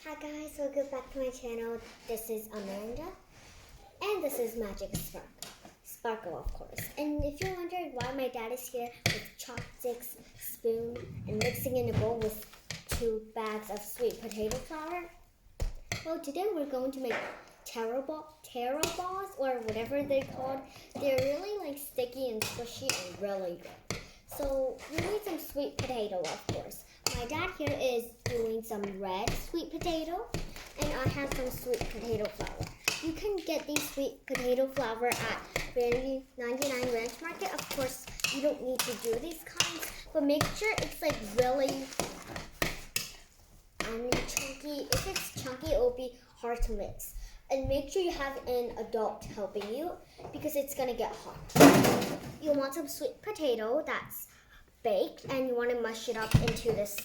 Hi guys, welcome back to my channel. This is Amanda and this is Magic Sparkle of course. And if you're wondering why my dad is here with chopsticks, spoon, and mixing in a bowl with 2 bags of sweet potato flour, well today we're going to make taro balls or whatever they're called. They're really like sticky and squishy and really good. So you need some sweet potato of course. My dad here is doing some red sweet potato, and I have some sweet potato flour. You can get these sweet potato flour at Brandy 99 Ranch Market. Of course, you don't need to do these kinds, but make sure it's like really chunky. If it's chunky, it will be hard to mix. And make sure you have an adult helping you because it's gonna get hot. You want some sweet potato that's baked, and you want to mush it up into this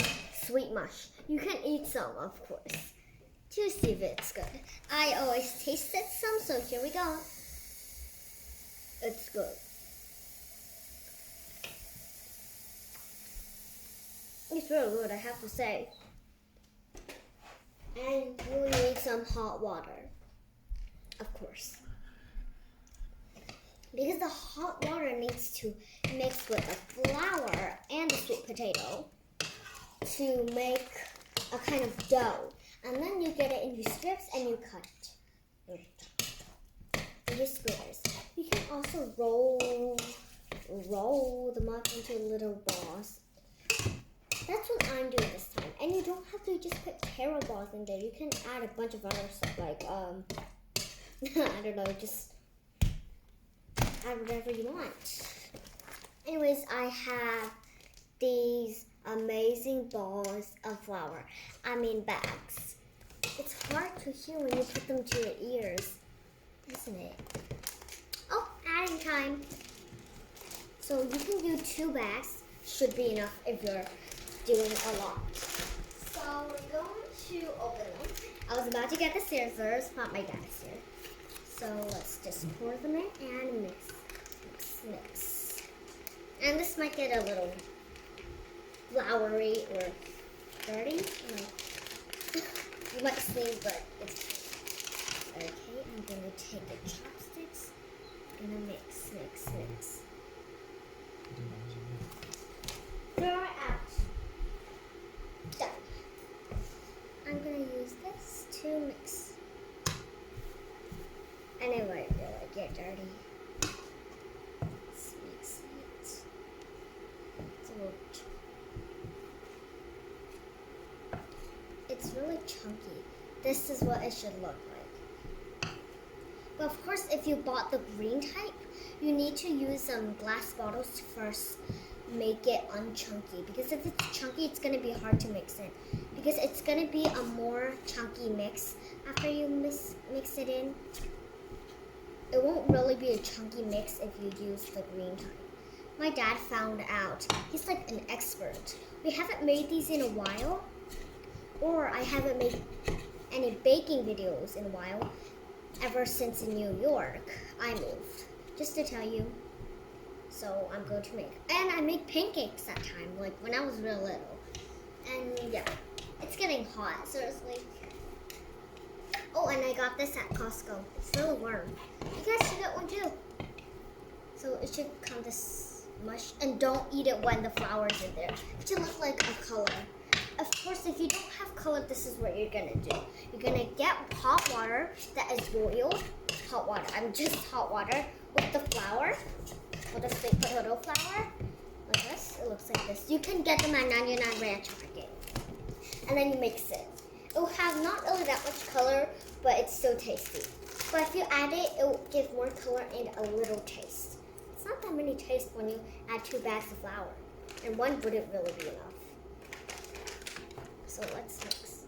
sweet mush. You can eat some, of course, to see if it's good. I always tasted some, so here we go. It's good. It's really good, I have to say. And you need some hot water, of course. Because the hot water needs to mix with the flour and the sweet potato to make a kind of dough. And then you get it into strips and you cut it into squares. You can also roll them up into little balls. That's what I'm doing this time. And you don't have to just put taro balls in there. You can add a bunch of other stuff like, I don't know, just add whatever you want. Anyways, I have these amazing balls of flour. Bags. It's hard to hear when you put them to your ears, isn't it? Oh, adding time. So you can do 2 bags. Should be enough if you're doing a lot. So we're going to open them. I was about to get the scissors, but my dad's here. So let's just pour them in and mix. And this might get a little floury or dirty. You might sneeze, but it's fine. Okay, I'm gonna take the chopsticks. I'm gonna mix. Throw it out. Done. I'm gonna use this to mix. And it might really get dirty. Let's mix it. It's really chunky. This is what it should look like. But of course, if you bought the green type, you need to use some glass bottles to first make it unchunky. Because if it's chunky, it's going to be hard to mix in. Because it's going to be a more chunky mix after you mix it in. It won't really be a chunky mix if you use the green type. My dad found out. He's like an expert. We haven't made these in a while, or I haven't made any baking videos in a while, ever since in New York I moved, just to tell you. So I'm going to make, and I make pancakes that time, like when I was real little. And yeah, it's getting hot, seriously. Oh, and I got this at Costco. It's really warm. You guys should get one too. So it should come this mush, and don't eat it when the flour's in there. It should look like a color. Of course, if you don't have color, this is what you're gonna do. You're gonna get hot water that is boiled. Hot water. Just hot water with the flour, with the sweet potato flour, like this. It looks like this. You can get them at 99 Ranch Market, and then you mix it. It will have not really that much color, but it's still tasty. But if you add it, it will give more color and a little taste. It's not that many taste when you add 2 bags of flour, and 1 wouldn't really be enough. So let's mix.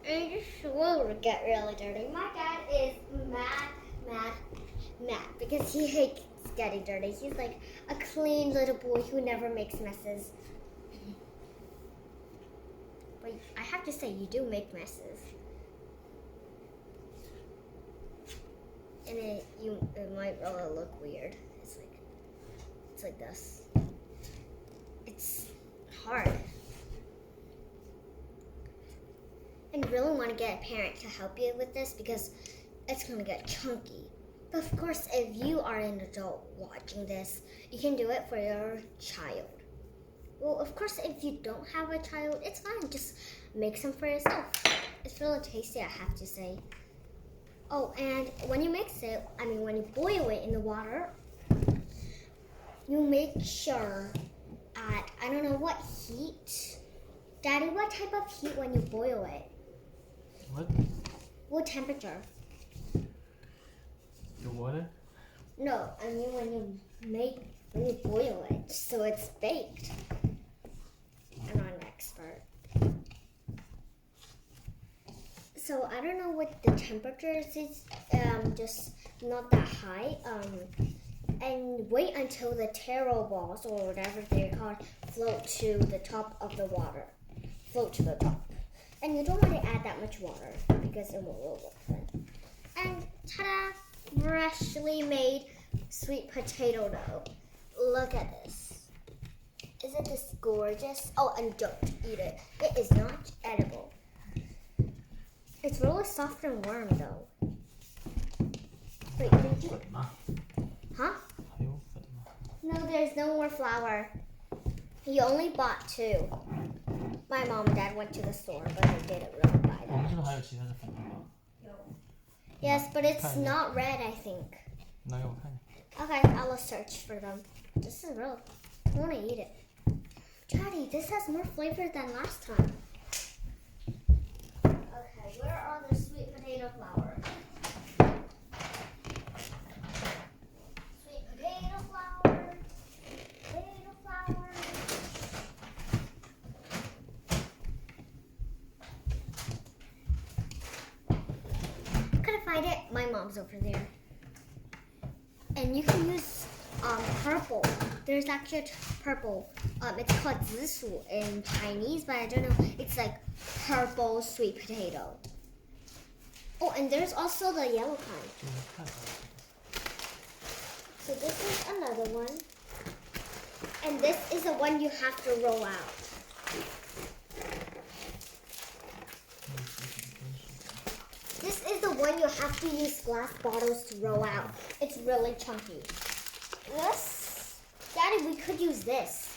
And it will get really dirty. My dad is mad because he hates getting dirty. He's like a clean little boy who never makes messes. But I have to say, you do make messes. And it might really look weird. It's like this. It's really want to get a parent to help you with this because it's going to get chunky. But of course, if you are an adult watching this, you can do it for your child. Well, of course, if you don't have a child, it's fine. Just make some for yourself. It's really tasty, I have to say. Oh, and when you when you boil it in the water, you make sure at, I don't know what heat. Daddy, what type of heat when you boil it? What? What temperature? The water? No, I mean when you boil it, so it's baked. I'm not an expert. So I don't know what the temperature is, just not that high. And wait until the taro balls or whatever they're called float to the top of the water. Float to the top. And you don't want to add that much water because it won't look good. And ta-da! Freshly made sweet potato dough. Look at this. Isn't this gorgeous? Oh, and don't eat it. It is not edible. It's really soft and warm though. Wait, did you? Huh? No, there's no more flour. You only bought 2. My mom and dad went to the store, but they didn't really buy 我们 that. 这边还有其他的粉吗？ Yes, but it's not red, I think. 拿给我看看。 Okay, I will search for them. This is real. I want to eat it. Daddy, this has more flavor than last time. Okay, where are the sweet potato flour? Sweet potato flour. Potato flour. Couldn't find it. My mom's over there. And you can use purple. There's actually purple. It's called zisu in Chinese, but I don't know. It's like purple sweet potato. Oh, and there's also the yellow kind. So this is another one. And this is the one you have to roll out. This is the one you have to use glass bottles to roll out. It's really chunky. This, Daddy, we could use this.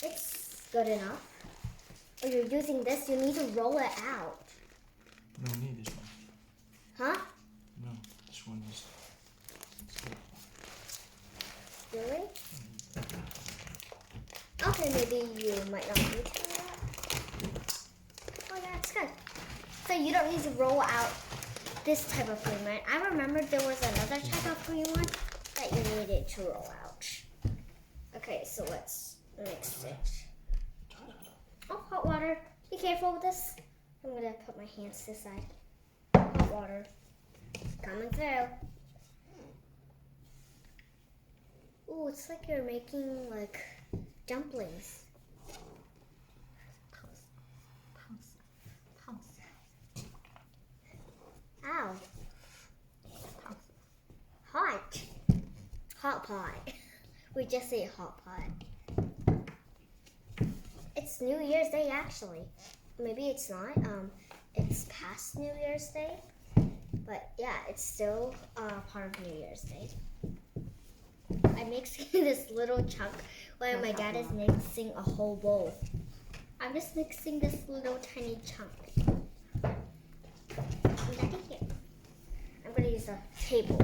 It's good enough. Or you're using this, you need to roll it out. No need this one. Huh? No, this one is. Really? Okay, maybe you might not need to do that. Oh yeah, it's good. So you don't need to roll out this type of cream, right? I remember there was another type of cream one that you needed to roll out. Okay, so let's mix it. Oh, hot water. Be careful with this. I'm gonna put my hands to the side. Hot water. Coming through. Ooh, it's like you're making like dumplings. Ow. Hot. Hot pot. We just say hot pot. It's New Year's Day actually. Maybe it's not. It's past New Year's Day. But yeah, it's still part of New Year's Day. I'm mixing this little chunk while my dad is mixing a whole bowl. I'm just mixing this little tiny chunk. I'm going to use a table.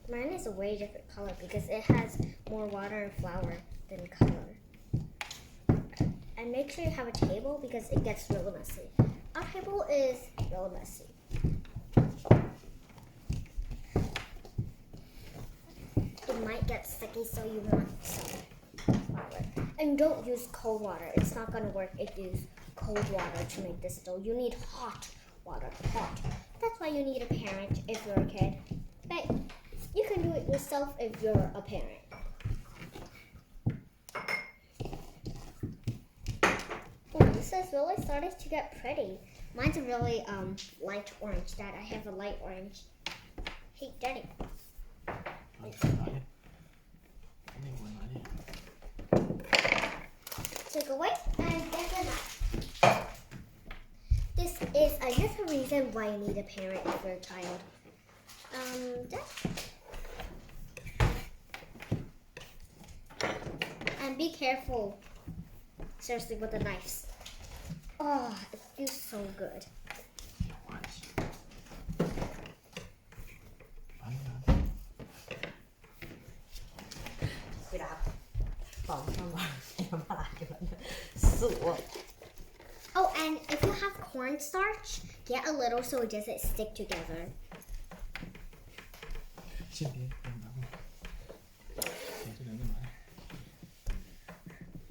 Mine is a way different color because it has more water and flour than color. And make sure you have a table because it gets really messy. Our table is really messy. It might get sticky, so you want some flour. And don't use cold water. It's not going to work if you use cold water to make this dough. You need hot water, hot. That's why you need a parent if you're a kid. But you can do it yourself if you're a parent. Oh, this is really starting to get pretty. Mine's a really light orange. Dad, I have a light orange. Hey, Daddy. Take away and reason why you need a parent for a child. And be careful, seriously, with the knives. Oh, it feels so good. Oh, and if you have cornstarch, get a little so it doesn't stick together.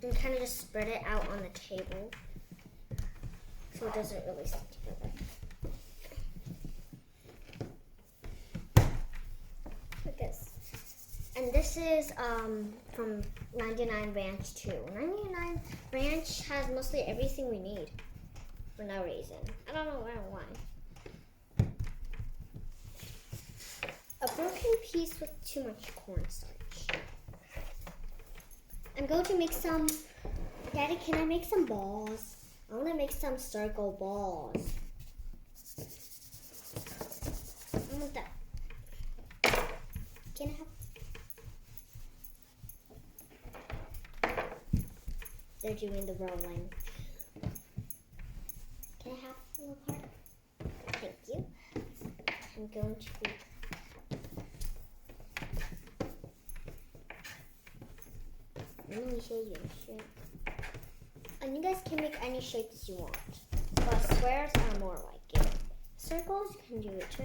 And kind of just spread it out on the table so it doesn't really stick together. Like this. And this is from 99 Ranch too. 99 Ranch has mostly everything we need for no reason. I don't know why. A broken piece with too much cornstarch. I'm going to make some. Daddy, can I make some balls? I want to make some circle balls. I want that. Can I have? They're doing the rolling. Can I have a little part? Thank you. I'm going to be. Let me show you a shape. And you guys can make any shapes you want. But squares are more like it. Circles, you can do it too.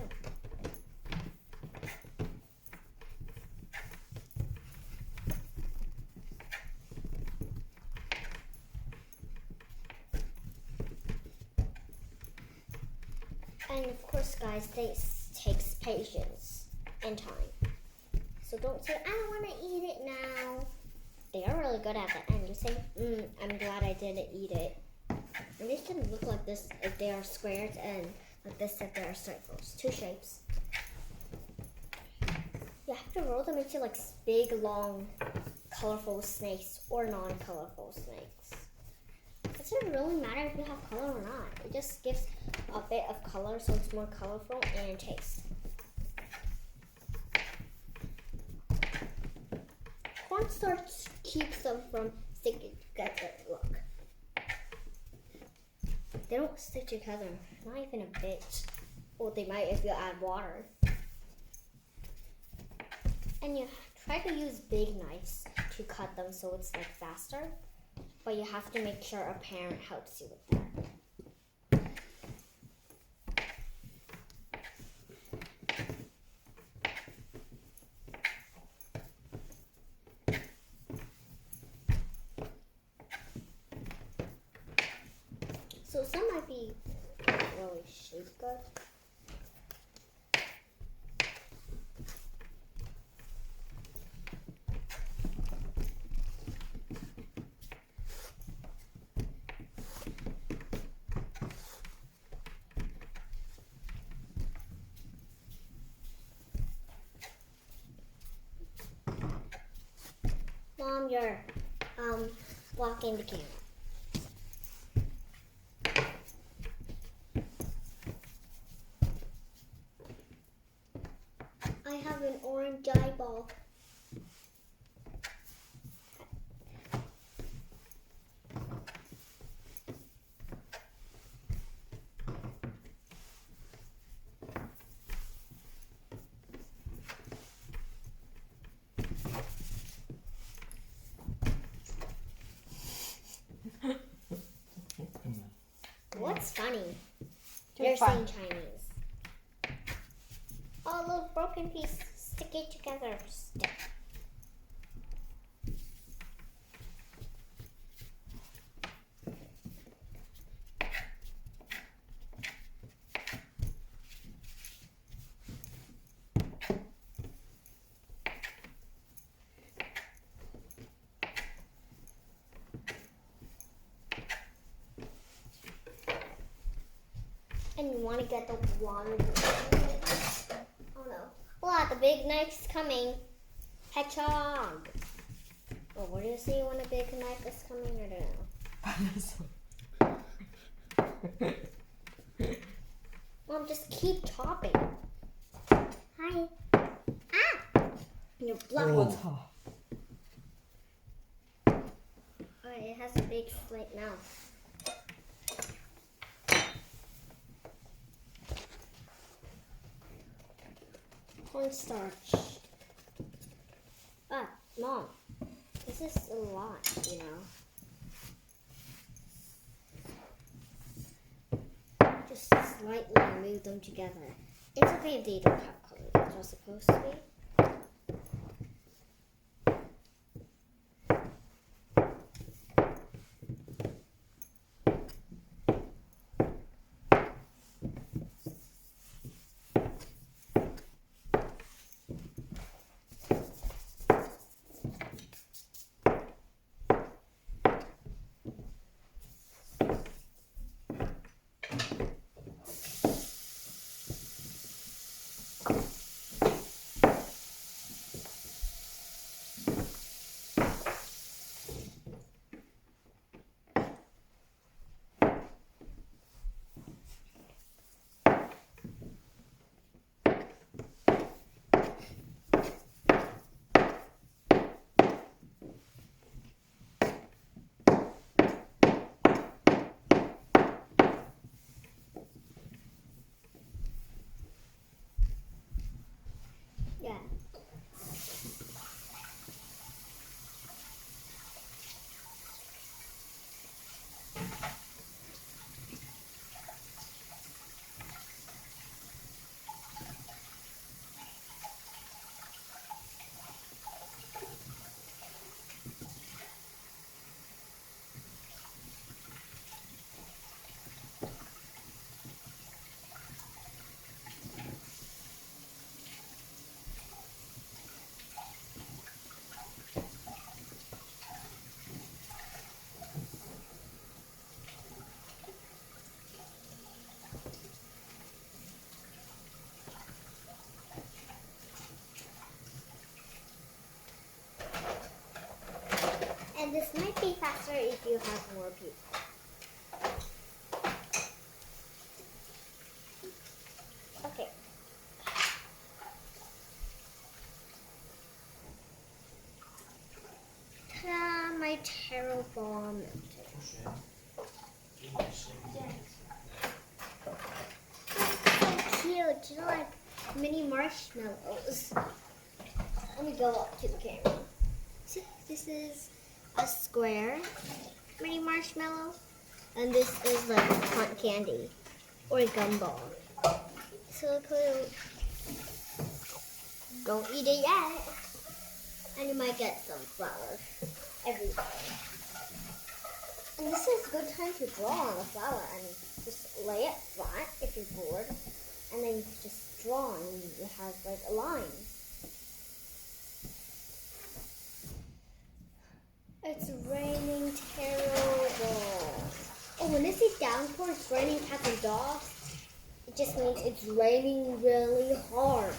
And of course, guys, this takes patience and time. So don't say, I don't want to eat it now. They are really good at the end. You say, I'm glad I didn't eat it. And they shouldn't look like this if they are squares, and like this if they are circles. Two shapes. You have to roll them into like big, long, colorful snakes or non-colorful snakes. It doesn't really matter if you have color or not. It just gives a bit of color so it's more colorful and taste. Cornstarch keeps them from sticking together. Look. They don't stick together. Not even a bit. Well, they might if you add water. And you try to use big knives to cut them so it's like faster. But you have to make sure a parent helps you with that. So some might be really shaped good. Mom, you're blocking the camera. I have an orange eyeball. What's funny? You're saying Chinese. Oh, little broken piece. Stick it together. Stick. And you want to get the water. Oh no. Wow, the big knife's coming. Hedgehog. Oh, what do you say when a big knife is coming? I don't know. Mom, just keep chopping. Hi. Ah! You're blocking. 我操！ Alright, it has a big slate now. Cornstarch. Ah, Mom. This is a lot, you know. Just slightly move them together. It's okay if they don't have colors. It's not supposed to be. Yeah. And this might be faster if you have more people. Okay. Ta-da, my taro bomb. So cute, you know, like mini marshmallows. Let me go up to the camera. See, this is a square mini marshmallow, and this is like cotton candy or a gumball. So cute. Don't eat it yet, and you might get some flour everywhere. And this is a good time to draw on the flour and just lay it flat if you're bored, and then you just draw and it has like a line. It's raining terrible. Oh, when this is downpour, it's raining cats and dogs. It just means it's raining really hard.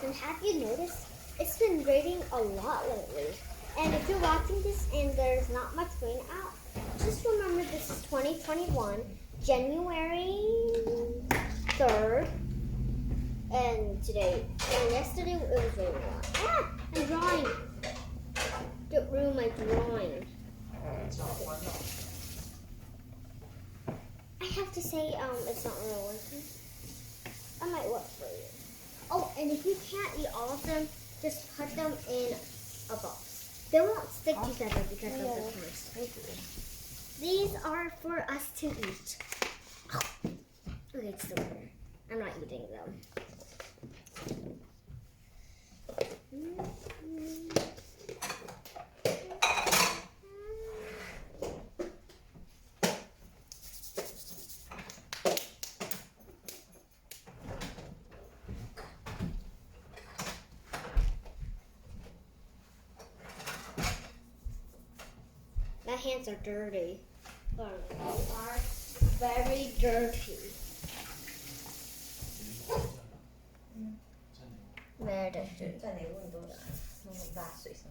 And have you noticed? It's been raining a lot lately. And if you're watching this and there's not much rain out, just remember this is 2021, January 3rd. And today, and yesterday it was raining a lot. Ah, I'm drawing. Don't ruin my drawing. I have to say, it's not really working. I might work for you. Oh, and if you can't eat all of them, just put them in a box. They won't stick together because of the cornstarch. These are for us to eat. Okay, it's still there. I'm not eating them. My hands are dirty. They are very dirty. Very dirty. 在哪个温度的？弄那么大水声。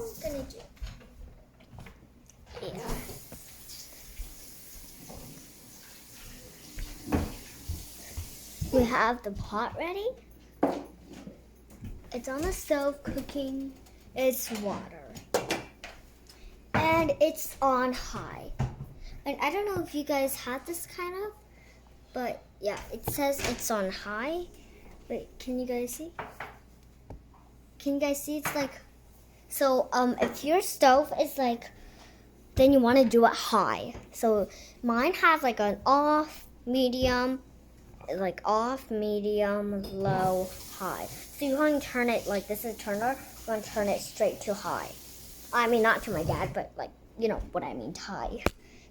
I'm gonna do. Yeah. We have the pot ready. It's on the stove cooking. It's water. And it's on high. And I don't know if you guys have this kind of, but yeah, it says it's on high. Wait, can you guys see? Can you guys see? It's like, so if your stove is like, then you want to do it high. So mine has like an off, medium, like off, medium, low, high. So you want to turn it like this is turner. You want to turn it straight to high. I mean, not to my dad, but like, you know what I mean, high.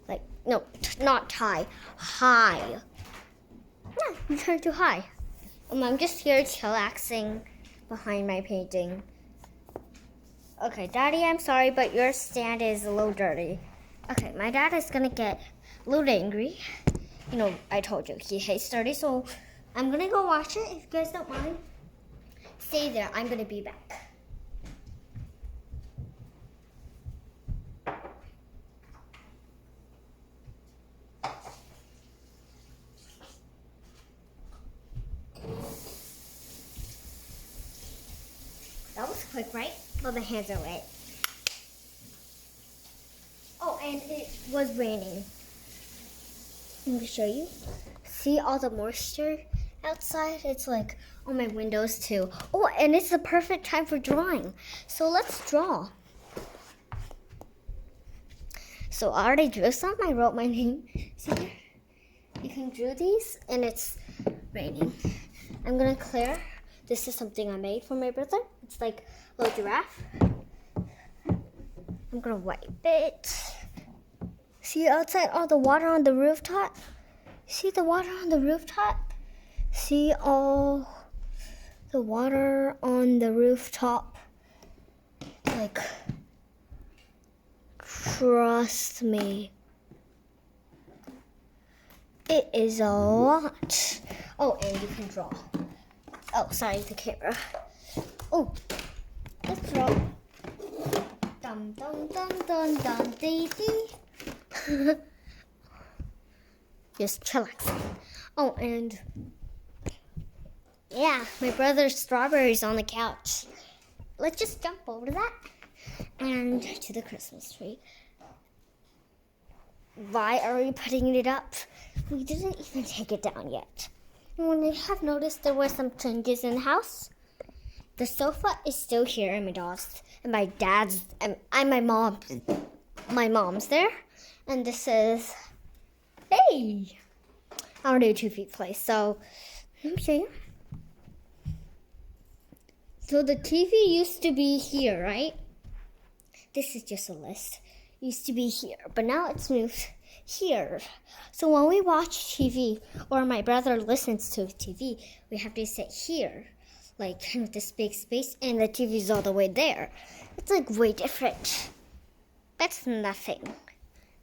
Like, no, not high, high. Yeah, you turn it to high. I'm just here chillaxing behind my painting. Okay, Daddy, I'm sorry, but your stand is a little dirty. Okay, my dad is gonna get a little angry. You know, I told you, he hates dirty, so I'm gonna go watch it. If you guys don't mind, stay there. I'm gonna be back. That was quick, right? Well, the hands are wet. Oh, and it was raining. Let me show you. See all the moisture outside? It's like on my windows too. Oh, and it's the perfect time for drawing. So let's draw. So I already drew some. I wrote my name. See there? You can draw these, and it's raining. I'm gonna clear. This is something I made for my brother. It's like a little giraffe. I'm gonna wipe it. See outside all the water on the rooftop? See the water on the rooftop? See all the water on the rooftop? Like, trust me. It is a lot. Oh, and you can draw. Oh, sorry, the camera. Oh, let's draw. Dum dum dum dum dum dee dee. Just chillaxing. Oh, and yeah, my brother's strawberries on the couch. Let's just jump over to that and to the Christmas tree. Why are we putting it up? We didn't even take it down yet. And when you have noticed, there were some changes in the house. The sofa is still here, and my dad's, and my mom's there. And this is, hey, our new 2 feet place. So let me show you. So the TV used to be here, right? This is just a list. It used to be here, but now it's moved here. So when we watch TV, or my brother listens to TV, we have to sit here, like with this big space, and the TV's all the way there. It's like way different. That's nothing.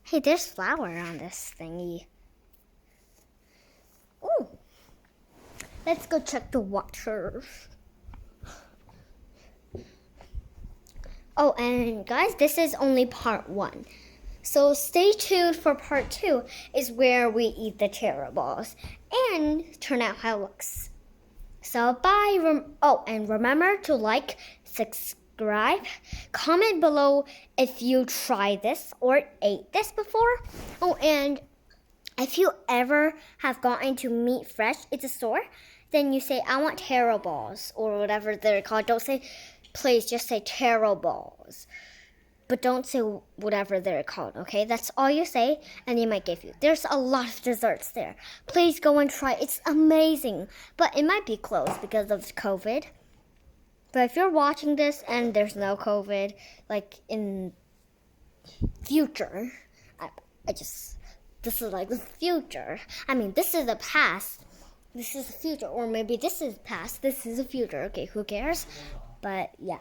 Hey, there's flour on this thingy. Ooh. Let's go check the water. Oh, and guys, this is only part 1. So stay tuned for part 2 is where we eat the taro balls and turn out how it looks. So bye. Oh, and remember to like, subscribe, comment below if you tried this or ate this before. Oh, and if you ever have gotten to Meat Fresh, it's a store, then you say, I want taro balls or whatever they're called. Don't say, please just say taro balls. But don't say whatever they're called, okay? That's all you say, and they might give you. There's a lot of desserts there. Please go and try. It's amazing. But it might be closed because of COVID. But if you're watching this and there's no COVID, like in future, this is like the future. I mean, this is the past. This is the future. Or maybe this is past. This is the future. Okay, who cares? But yeah.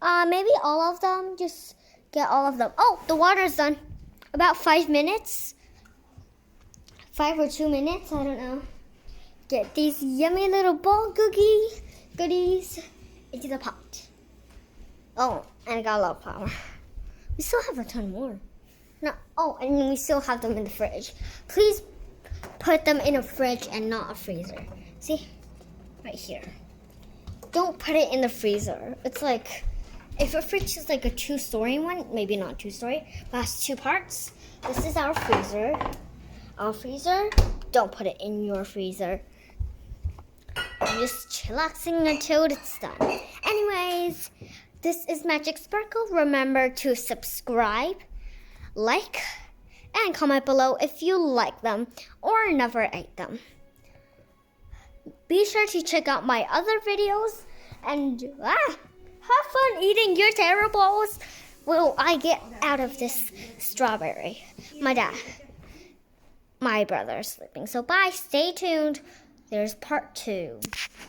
Maybe all of them. Just get all of them. Oh, the water's done. About 5 minutes. 5 or 2 minutes. I don't know. Get these yummy little ball goodies into the pot. Oh, and I got a lot of flour. We still have a ton more. No, oh, and we still have them in the fridge. Please put them in a fridge and not a freezer. See? Right here. Don't put it in the freezer. It's like, if a fridge is like a 2-story one, maybe not 2-story, but has 2 parts. This is our freezer. Our freezer, don't put it in your freezer. I'm just chillaxing until it's done. Anyways, this is Magic Sparkle. Remember to subscribe, like, and comment below if you like them or never ate them. Be sure to check out my other videos and have fun eating your terribles. Will I get out of this strawberry? My brother is sleeping. So bye, stay tuned. There's part 2.